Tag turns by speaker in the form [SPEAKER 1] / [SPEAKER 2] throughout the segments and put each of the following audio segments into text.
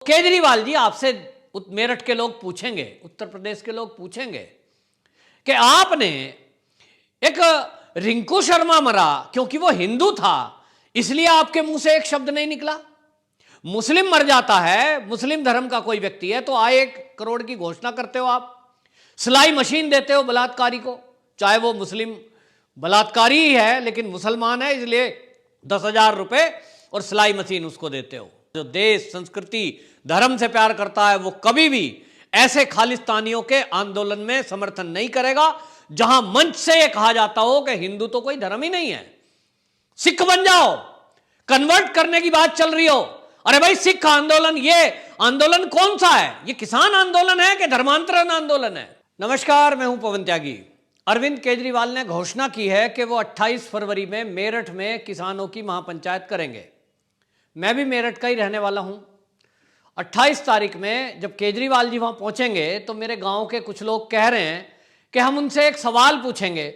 [SPEAKER 1] केजरीवाल जी, आपसे मेरठ के लोग पूछेंगे, उत्तर प्रदेश के लोग पूछेंगे कि आपने एक रिंकू शर्मा मरा क्योंकि वो हिंदू था, इसलिए आपके मुंह से एक शब्द नहीं निकला। मुस्लिम मर जाता है, मुस्लिम धर्म का कोई व्यक्ति है, तो आए 1 करोड़ की घोषणा करते हो आप। सिलाई मशीन देते हो बलात्कारी को, चाहे वो मुस्लिम बलात्कारी ही है लेकिन मुसलमान है, इसलिए 10,000 रुपए और सिलाई मशीन उसको देते हो। जो देश, संस्कृति, धर्म से प्यार करता है वो कभी भी ऐसे खालिस्तानियों के आंदोलन में समर्थन नहीं करेगा जहां मंच से यह कहा जाता हो कि हिंदू तो कोई धर्म ही नहीं है, सिख बन जाओ, कन्वर्ट करने की बात चल रही हो। अरे भाई, सिख आंदोलन, ये आंदोलन कौन सा है? ये किसान आंदोलन है कि धर्मांतरण आंदोलन है? नमस्कार, मैं हूं पवन त्यागी। अरविंद केजरीवाल ने घोषणा की है कि वो 28 फरवरी में मेरठ में किसानों की महापंचायत करेंगे। मैं भी मेरठ का ही रहने वाला हूं। 28 तारीख में जब केजरीवाल जी वहां पहुंचेंगे तो मेरे गांव के कुछ लोग कह रहे हैं कि हम उनसे एक सवाल पूछेंगे,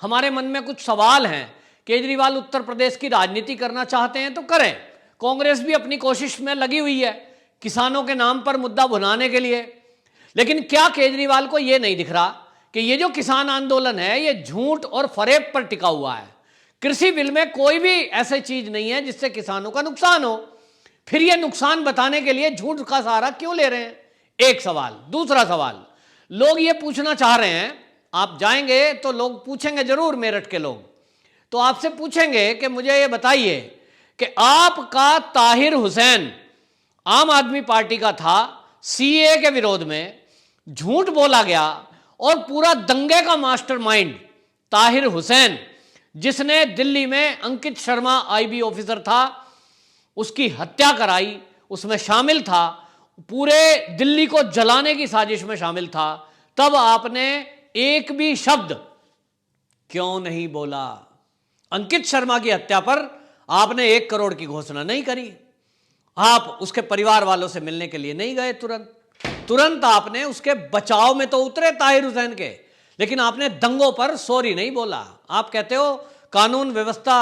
[SPEAKER 1] हमारे मन में कुछ सवाल हैं। केजरीवाल उत्तर प्रदेश की राजनीति करना चाहते हैं तो करें, कांग्रेस भी अपनी कोशिश में लगी हुई है किसानों के नाम पर मुद्दा भुनाने के लिए। लेकिन क्या केजरीवाल को यह नहीं दिख रहा कि ये जो किसान आंदोलन है ये झूठ और फरेब पर टिका हुआ है? कृषि बिल में कोई भी ऐसी चीज नहीं है जिससे किसानों का नुकसान हो, फिर ये नुकसान बताने के लिए झूठ का सहारा क्यों ले रहे हैं? एक सवाल। दूसरा सवाल, लोग ये पूछना चाह रहे हैं, आप जाएंगे तो लोग पूछेंगे जरूर, मेरठ के लोग तो आपसे पूछेंगे कि मुझे ये बताइए कि आपका ताहिर हुसैन आम आदमी पार्टी का था, सीए के विरोध में झूठ बोला गया और पूरा दंगे का मास्टरमाइंड ताहिर हुसैन, जिसने दिल्ली में अंकित शर्मा आईबी ऑफिसर था उसकी हत्या कराई, उसमें शामिल था, पूरे दिल्ली को जलाने की साजिश में शामिल था, तब आपने एक भी शब्द क्यों नहीं बोला? अंकित शर्मा की हत्या पर आपने 1 करोड़ की घोषणा नहीं करी, आप उसके परिवार वालों से मिलने के लिए नहीं गए, तुरंत आपने उसके बचाव में तो उतरे ताहिर हुसैन के, लेकिन आपने दंगों पर सॉरी नहीं बोला। आप कहते हो कानून व्यवस्था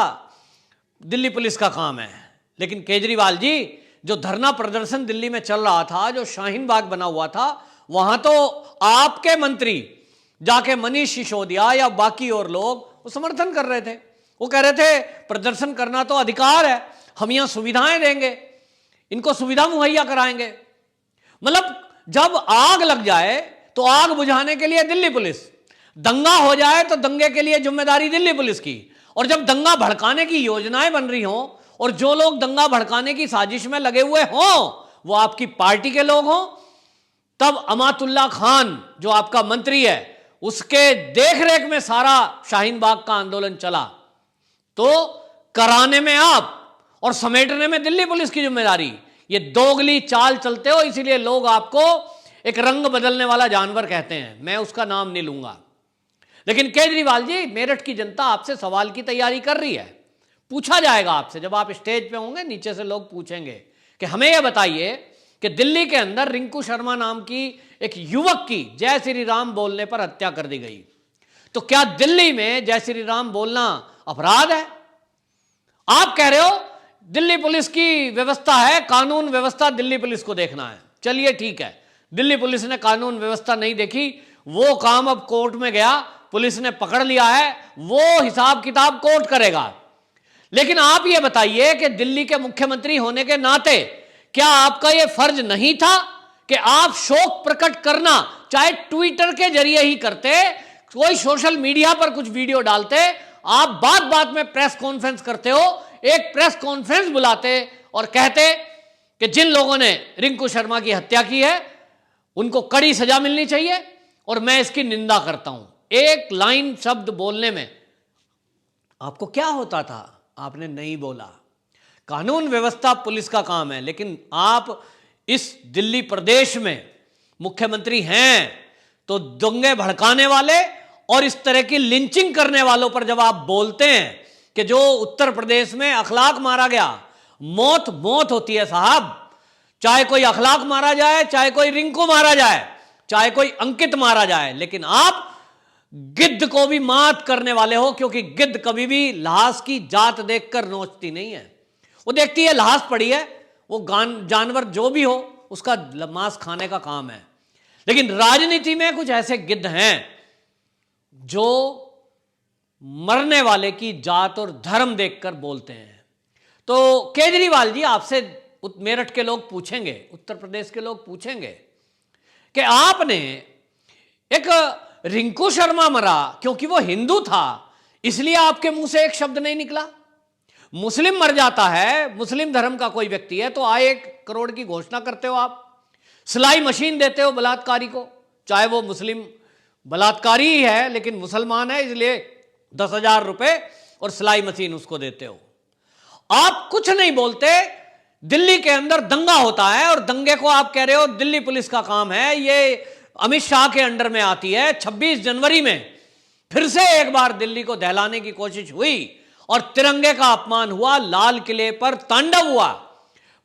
[SPEAKER 1] दिल्ली पुलिस का काम है, लेकिन केजरीवाल जी, जो धरना प्रदर्शन दिल्ली में चल रहा था, जो शाहीन बाग बना हुआ था, वहां तो आपके मंत्री जाके मनीष सिसोदिया या बाकी और लोग वो समर्थन कर रहे थे। वो कह रहे थे प्रदर्शन करना तो अधिकार है, हम यहां सुविधाएं देंगे, इनको सुविधा मुहैया कराएंगे। मतलब जब आग लग जाए तो आग बुझाने के लिए दिल्ली पुलिस, दंगा हो जाए तो दंगे के लिए जिम्मेदारी दिल्ली पुलिस की, और जब दंगा भड़काने की योजनाएं बन रही हों और जो लोग दंगा भड़काने की साजिश में लगे हुए हों वो आपकी पार्टी के लोग हों, तब अमातुल्ला खान जो आपका मंत्री है उसके देखरेख में सारा शाहीन बाग का आंदोलन चला, तो कराने में आप और समेटने में दिल्ली पुलिस की जिम्मेदारी। ये दोगली चाल चलते हो, इसीलिए लोग आपको एक रंग बदलने वाला जानवर कहते हैं, मैं उसका नाम नहीं लूंगा। लेकिन केजरीवाल जी, मेरठ की जनता आपसे सवाल की तैयारी कर रही है, पूछा जाएगा आपसे, जब आप स्टेज पे होंगे नीचे से लोग पूछेंगे कि हमें यह बताइए कि दिल्ली के अंदर रिंकू शर्मा नाम की एक युवक की जय श्री राम बोलने पर हत्या कर दी गई, तो क्या दिल्ली में जय श्री राम बोलना अपराध है? आप कह रहे हो दिल्ली पुलिस की व्यवस्था है, कानून व्यवस्था दिल्ली पुलिस को देखना है। चलिए ठीक है, दिल्ली पुलिस ने कानून व्यवस्था नहीं देखी, वो काम अब कोर्ट में गया, पुलिस ने पकड़ लिया है, वो हिसाब किताब कोर्ट करेगा। लेकिन आप ये बताइए कि दिल्ली के मुख्यमंत्री होने के नाते क्या आपका यह फर्ज नहीं था कि आप शोक प्रकट करना चाहे ट्विटर के जरिए ही करते, कोई सोशल मीडिया पर कुछ वीडियो डालते, आप बात बात में प्रेस कॉन्फ्रेंस करते हो, एक प्रेस कॉन्फ्रेंस बुलाते और कहते कि जिन लोगों ने रिंकू शर्मा की हत्या की है उनको कड़ी सजा मिलनी चाहिए और मैं इसकी निंदा करता हूं। एक लाइन शब्द बोलने में आपको क्या होता था? आपने नहीं बोला। कानून व्यवस्था पुलिस का काम है, लेकिन आप इस दिल्ली प्रदेश में मुख्यमंत्री हैं तो दंगे भड़काने वाले और इस तरह की लिंचिंग करने वालों पर जब आप बोलते हैं कि जो उत्तर प्रदेश में अखलाक मारा गया, मौत मौत होती है साहब, चाहे कोई अखलाक मारा जाए, चाहे कोई रिंकू मारा जाए, चाहे कोई अंकित मारा जाए, लेकिन आप गिद्ध को भी मात करने वाले हो, क्योंकि गिद्ध कभी भी लाश की जात देखकर नोचती नहीं है, वो देखती है लाश पड़ी है, वो जानवर जो भी हो उसका मांस खाने का काम है। लेकिन राजनीति में कुछ ऐसे गिद्ध हैं जो मरने वाले की जात और धर्म देखकर बोलते हैं। तो केजरीवाल जी, आपसे मेरठ के लोग पूछेंगे, उत्तर प्रदेश के लोग पूछेंगे कि आपने एक रिंकू शर्मा मरा क्योंकि वो हिंदू था, इसलिए आपके मुंह से एक शब्द नहीं निकला। मुस्लिम मर जाता है, मुस्लिम धर्म का कोई व्यक्ति है, तो आए 1 करोड़ की घोषणा करते हो आप, सिलाई मशीन देते हो बलात्कारी को, चाहे वो मुस्लिम बलात्कारी ही है लेकिन मुसलमान है, इसलिए 10,000 रुपए और सिलाई मशीन उसको देते हो। आप कुछ नहीं बोलते। दिल्ली के अंदर दंगा होता है और दंगे को आप कह रहे हो दिल्ली पुलिस का काम है, ये अमित शाह के अंडर में आती है। 26 जनवरी में फिर से एक बार दिल्ली को दहलाने की कोशिश हुई और तिरंगे का अपमान हुआ, लाल किले पर तांडव हुआ,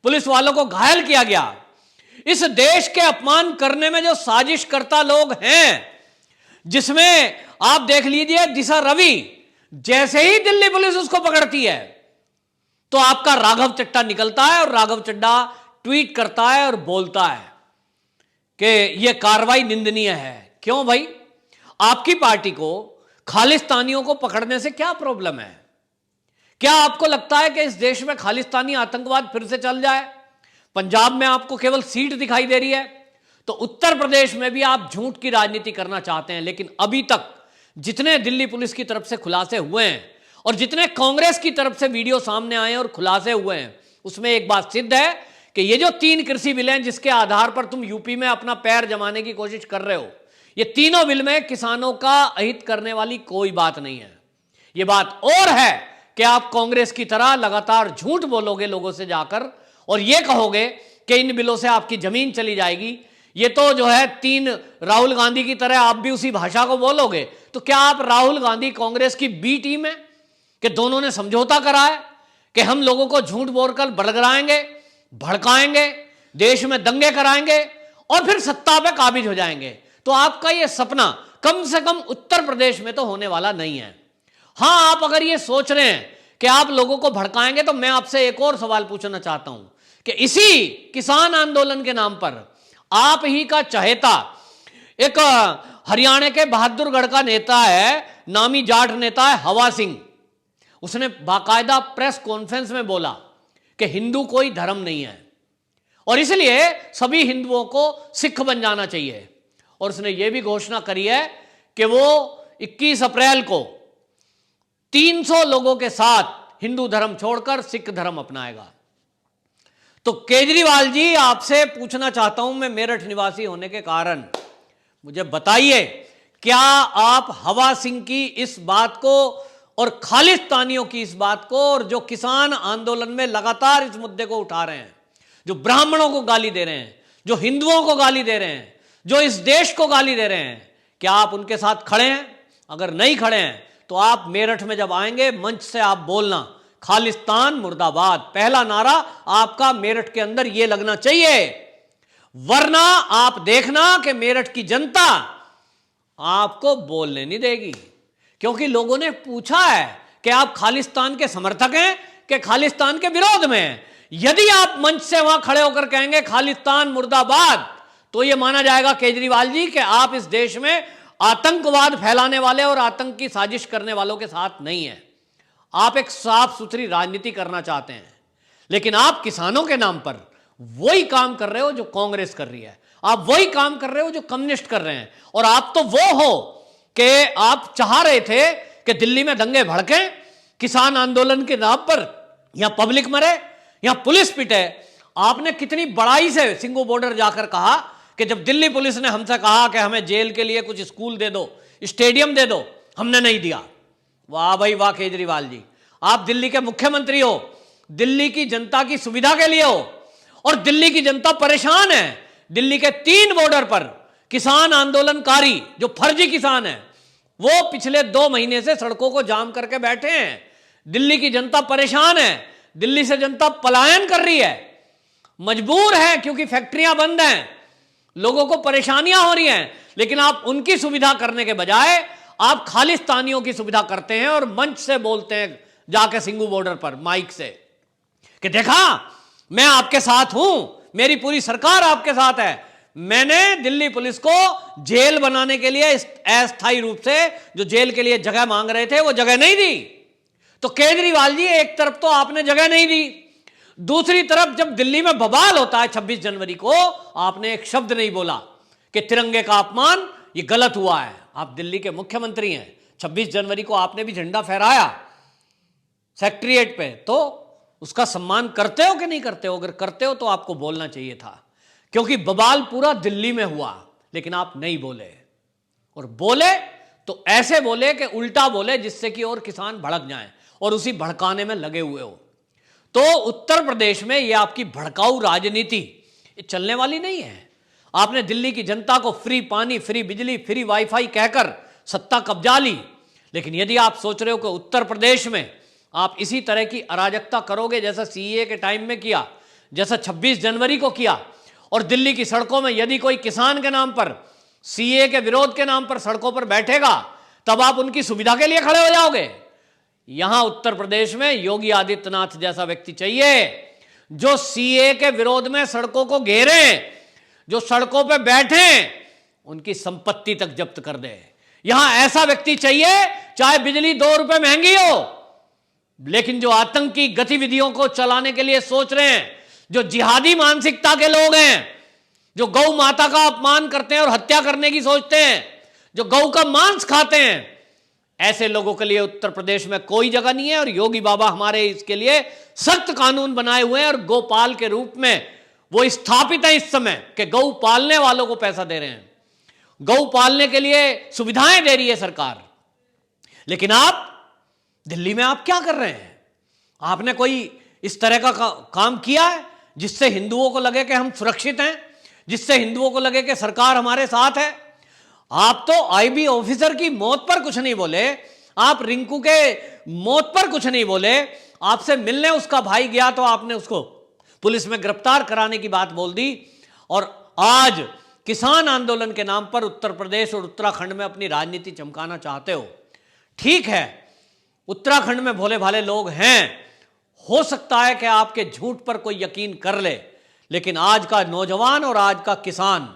[SPEAKER 1] पुलिस वालों को घायल किया गया। इस देश के अपमान करने में जो साजिशकर्ता लोग हैं, जिसमें आप देख लीजिए दिशा रवि, जैसे ही दिल्ली पुलिस उसको पकड़ती है तो आपका राघव चड्ढा निकलता है और राघव चड्ढा ट्वीट करता है और बोलता है कि यह कार्रवाई निंदनीय है। क्यों भाई? आपकी पार्टी को खालिस्तानियों को पकड़ने से क्या प्रॉब्लम है? क्या आपको लगता है कि इस देश में खालिस्तानी आतंकवाद फिर से चल जाए? पंजाब में आपको केवल सीट दिखाई दे रही है, तो उत्तर प्रदेश में भी आप झूठ की राजनीति करना चाहते हैं। लेकिन अभी तक जितने दिल्ली पुलिस की तरफ से खुलासे हुए हैं और जितने कांग्रेस की तरफ से वीडियो सामने आए और खुलासे हुए हैं, उसमें एक बात सिद्ध है कि ये जो 3 कृषि बिल हैं जिसके आधार पर तुम यूपी में अपना पैर जमाने की कोशिश कर रहे हो, ये तीनों बिल में किसानों का अहित करने वाली कोई बात नहीं है। ये बात और है कि आप कांग्रेस की तरह लगातार झूठ बोलोगे लोगों से जाकर और ये कहोगे कि इन बिलों से आपकी जमीन चली जाएगी। ये तो जो है 3 राहुल गांधी की तरह आप भी उसी भाषा को बोलोगे। तो क्या आप राहुल गांधी कांग्रेस की बी टीम है कि दोनों ने समझौता करा है कि हम लोगों को झूठ बोलकर बड़गड़ाएंगे, भड़काएंगे, देश में दंगे कराएंगे और फिर सत्ता पे काबिज हो जाएंगे? तो आपका ये सपना कम से कम उत्तर प्रदेश में तो होने वाला नहीं है। हां, आप अगर ये सोच रहे हैं कि आप लोगों को भड़काएंगे, तो मैं आपसे एक और सवाल पूछना चाहता हूं कि इसी किसान आंदोलन के नाम पर आप ही का चहेता एक हरियाणा के बहादुरगढ़ का नेता है, नामी जाट नेता है हवा सिंह, उसने बाकायदा प्रेस कॉन्फ्रेंस में बोला कि हिंदू कोई धर्म नहीं है और इसलिए सभी हिंदुओं को सिख बन जाना चाहिए। और उसने यह भी घोषणा करी है कि वो 21 अप्रैल को 300 लोगों के साथ हिंदू धर्म छोड़कर सिख धर्म अपनाएगा। तो केजरीवाल जी, आपसे पूछना चाहता हूं मैं, मेरठ निवासी होने के कारण, मुझे बताइए, क्या आप हवा सिंह की इस बात को और खालिस्तानियों की इस बात को, और जो किसान आंदोलन में लगातार इस मुद्दे को उठा रहे हैं, जो ब्राह्मणों को गाली दे रहे हैं, जो हिंदुओं को गाली दे रहे हैं, जो इस देश को गाली दे रहे हैं, क्या आप उनके साथ खड़े हैं? अगर नहीं खड़े हैं तो आप मेरठ में जब आएंगे मंच से आप बोलना, खालिस्तान मुर्दाबाद, पहला नारा आपका मेरठ के अंदर यह लगना चाहिए। वरना आप देखना कि मेरठ की जनता आपको बोलने नहीं देगी, क्योंकि लोगों ने पूछा है कि आप खालिस्तान के समर्थक हैं कि खालिस्तान के विरोध में हैं। यदि आप मंच से वहां खड़े होकर कहेंगे खालिस्तान मुर्दाबाद, तो यह माना जाएगा केजरीवाल जी कि आप इस देश में आतंकवाद फैलाने वाले और आतंक की साजिश करने वालों के साथ नहीं हैं। आप एक साफ सुथरी राजनीति करना चाहते हैं, लेकिन आप किसानों के नाम पर वही काम कर रहे हो जो कांग्रेस कर रही है, आप वही काम कर रहे हो जो कम्युनिस्ट कर रहे हैं। और आप तो वो हो कि आप चाह रहे थे कि दिल्ली में दंगे भड़कें, किसान आंदोलन के नाम पर यहां पब्लिक मरे, यहां पुलिस पिटे। आपने कितनी बड़ाई से सिंगू बॉर्डर जाकर कहा कि जब दिल्ली पुलिस ने हमसे कहा कि हमें जेल के लिए कुछ स्कूल दे दो, स्टेडियम दे दो, हमने नहीं दिया। वाह भाई वाह केजरीवाल जी, आप दिल्ली के मुख्यमंत्री हो, दिल्ली की जनता की सुविधा के लिए हो, और दिल्ली की जनता परेशान है। दिल्ली के 3 बॉर्डर पर किसान आंदोलनकारी जो फर्जी किसान है, वो पिछले 2 महीने से सड़कों को जाम करके बैठे हैं। दिल्ली की जनता परेशान है, दिल्ली से जनता पलायन कर रही है, मजबूर है, क्योंकि फैक्ट्रियां बंद हैं, लोगों को परेशानियां हो रही हैं। लेकिन आप उनकी सुविधा करने के बजाय आप खालिस्तानियों की सुविधा करते हैं और मंच से बोलते हैं जाके सिंगू बॉर्डर पर माइक से कि देखा मैं आपके साथ हूं, मेरी पूरी सरकार आपके साथ है। मैंने दिल्ली पुलिस को जेल बनाने के लिए अस्थायी रूप से जो जेल के लिए जगह मांग रहे थे वो जगह नहीं दी। तो केजरीवाल जी, एक तरफ तो आपने जगह नहीं दी, दूसरी तरफ जब दिल्ली में बवाल होता है 26 जनवरी को, आपने एक शब्द नहीं बोला कि तिरंगे का अपमान ये गलत हुआ है। आप दिल्ली के मुख्यमंत्री हैं, 26 जनवरी को आपने भी झंडा फहराया सेक्रेटेरिएट पे, तो उसका सम्मान करते हो कि नहीं करते हो? अगर करते हो तो आपको बोलना चाहिए था, क्योंकि बवाल पूरा दिल्ली में हुआ, लेकिन आप नहीं बोले। और बोले तो ऐसे बोले कि उल्टा बोले जिससे कि और किसान भड़क जाएं, और उसी भड़काने में लगे हुए हो। तो उत्तर प्रदेश में ये आपकी भड़काऊ राजनीति ये चलने वाली नहीं है। आपने दिल्ली की जनता को फ्री पानी, फ्री बिजली, फ्री वाईफाई कहकर सत्ता कब्जा ली, लेकिन यदि आप सोच रहे हो कि उत्तर प्रदेश में आप इसी तरह की अराजकता करोगे जैसा सीए के टाइम में किया, जैसा 26 जनवरी को किया, और दिल्ली की सड़कों में यदि कोई किसान के नाम पर, सीए के विरोध के नाम पर सड़कों पर बैठेगा, तब आप उनकी सुविधा के लिए खड़े हो जाओगे। यहां उत्तर प्रदेश में योगी आदित्यनाथ जैसा व्यक्ति चाहिए जो सीए के विरोध में सड़कों को घेरे, जो सड़कों पे बैठे, उनकी संपत्ति तक जब्त कर दे। यहां ऐसा व्यक्ति चाहिए, चाहे बिजली 2 रुपए महंगी हो, लेकिन जो आतंकी गतिविधियों को चलाने के लिए सोच रहे हैं, जो जिहादी मानसिकता के लोग हैं, जो गौ माता का अपमान करते हैं और हत्या करने की सोचते हैं, जो गौ का मांस खाते हैं, ऐसे लोगों के लिए उत्तर प्रदेश में कोई जगह नहीं है। और योगी बाबा हमारे इसके लिए सख्त कानून बनाए हुए हैं, और गोपाल के रूप में वो स्थापित है इस समय कि गौ पालने वालों को पैसा दे रहे हैं, गौ पालने के लिए सुविधाएं दे रही है सरकार। लेकिन आप दिल्ली में आप क्या कर रहे हैं? आपने कोई इस तरह का काम किया है जिससे हिंदुओं को लगे कि हम सुरक्षित हैं, जिससे हिंदुओं को लगे कि सरकार हमारे साथ है? आप तो आईबी ऑफिसर की मौत पर कुछ नहीं बोले, आप रिंकू के मौत पर कुछ नहीं बोले। आपसे मिलने उसका भाई गया तो आपने उसको पुलिस में गिरफ्तार कराने की बात बोल दी, और आज किसान आंदोलन के नाम पर उत्तर प्रदेश और उत्तराखंड में अपनी राजनीति चमकाना चाहते हो। ठीक है, उत्तराखंड में भोले भाले लोग हैं, हो सकता है कि आपके झूठ पर कोई यकीन कर ले, लेकिन आज का नौजवान और आज का किसान,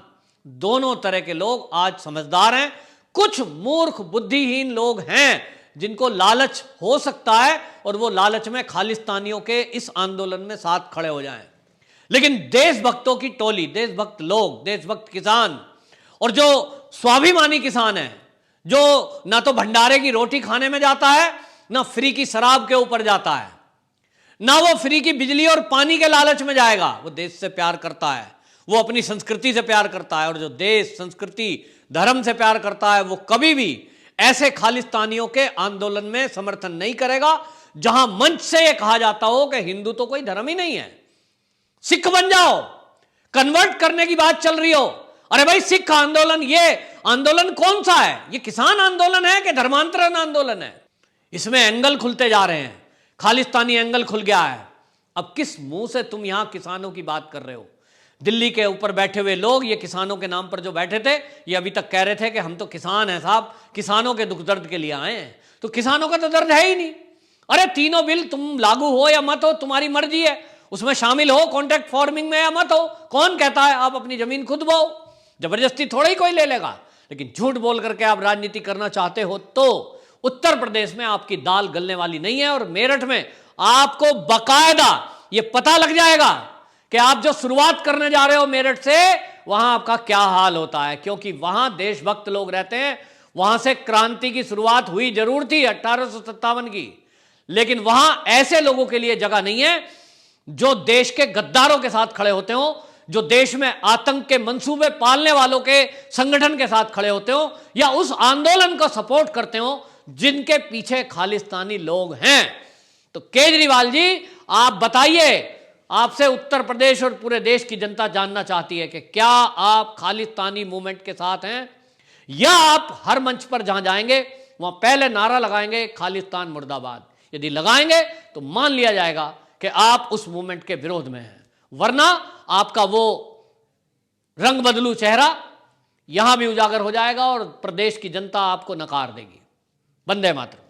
[SPEAKER 1] दोनों तरह के लोग आज समझदार हैं। कुछ मूर्ख बुद्धिहीन लोग हैं जिनको लालच हो सकता है, और वो लालच में खालिस्तानियों के इस आंदोलन में साथ खड़े हो जाएं। लेकिन देशभक्तों की टोली, देशभक्त लोग, देशभक्त किसान, और जो स्वाभिमानी किसान है, जो ना तो भंडारे की रोटी खाने में जाता है, ना फ्री की शराब के ऊपर जाता है, ना वो फ्री की बिजली और पानी के लालच में जाएगा, वो देश से प्यार करता है, वो अपनी संस्कृति से प्यार करता है। और जो देश, संस्कृति, धर्म से प्यार करता है, वो कभी भी ऐसे खालिस्तानियों के आंदोलन में समर्थन नहीं करेगा जहां मंच से यह कहा जाता हो कि हिंदू तो कोई धर्म ही नहीं है, सिख बन जाओ, कन्वर्ट करने की बात चल रही हो। अरे भाई, सिख आंदोलन, ये आंदोलन कौन सा है? ये किसान आंदोलन है कि धर्मांतरण आंदोलन है? इसमें एंगल खुलते जा रहे हैं, खालिस्तानी एंगल खुल गया है। अब किस मुंह से तुम यहां किसानों की बात कर रहे हो? दिल्ली के ऊपर बैठे हुए लोग, ये किसानों के नाम पर जो बैठे थे, ये अभी तक कह रहे थे कि हम तो किसान हैं साहब, किसानों के दुख दर्द के लिए आए हैं। तो किसानों का तो दर्द है ही नहीं। अरे तीनों बिल तुम लागू हो या मत हो, तुम्हारी मर्जी है, उसमें शामिल हो कॉन्ट्रैक्ट फार्मिंग में या मत हो। कौन कहता है आप अपनी जमीन खुद बोओ? जबरदस्ती थोड़ा ही कोई ले लेगा। लेकिन झूठ बोल करके आप राजनीति करना चाहते हो तो उत्तर प्रदेश में आपकी दाल गलने वाली नहीं है। और मेरठ में आपको बकायदा ये पता लग जाएगा कि आप जो शुरुआत करने जा रहे हो मेरठ से, वहां आपका क्या हाल होता है, क्योंकि वहां देशभक्त लोग रहते हैं। वहां से क्रांति की शुरुआत हुई जरूर थी 1857 की, लेकिन वहां ऐसे लोगों के लिए जगह नहीं है जो देश के गद्दारों के साथ खड़े होते हो, जो देश में आतंक के मंसूबे पालने वालों के संगठन के साथ खड़े होते हो, या उस आंदोलन को सपोर्ट करते हो जिनके पीछे खालिस्तानी लोग हैं। तो केजरीवाल जी, आप बताइए, आपसे उत्तर प्रदेश और पूरे देश की जनता जानना चाहती है कि क्या आप खालिस्तानी मूवमेंट के साथ हैं, या आप हर मंच पर जहां जाएंगे वहां पहले नारा लगाएंगे खालिस्तान मुर्दाबाद। यदि लगाएंगे तो मान लिया जाएगा कि आप उस मूवमेंट के विरोध में हैं, वरना आपका वो रंग बदलू चेहरा यहां भी उजागर हो जाएगा और प्रदेश की जनता आपको नकार देगी। वंदे मातरम।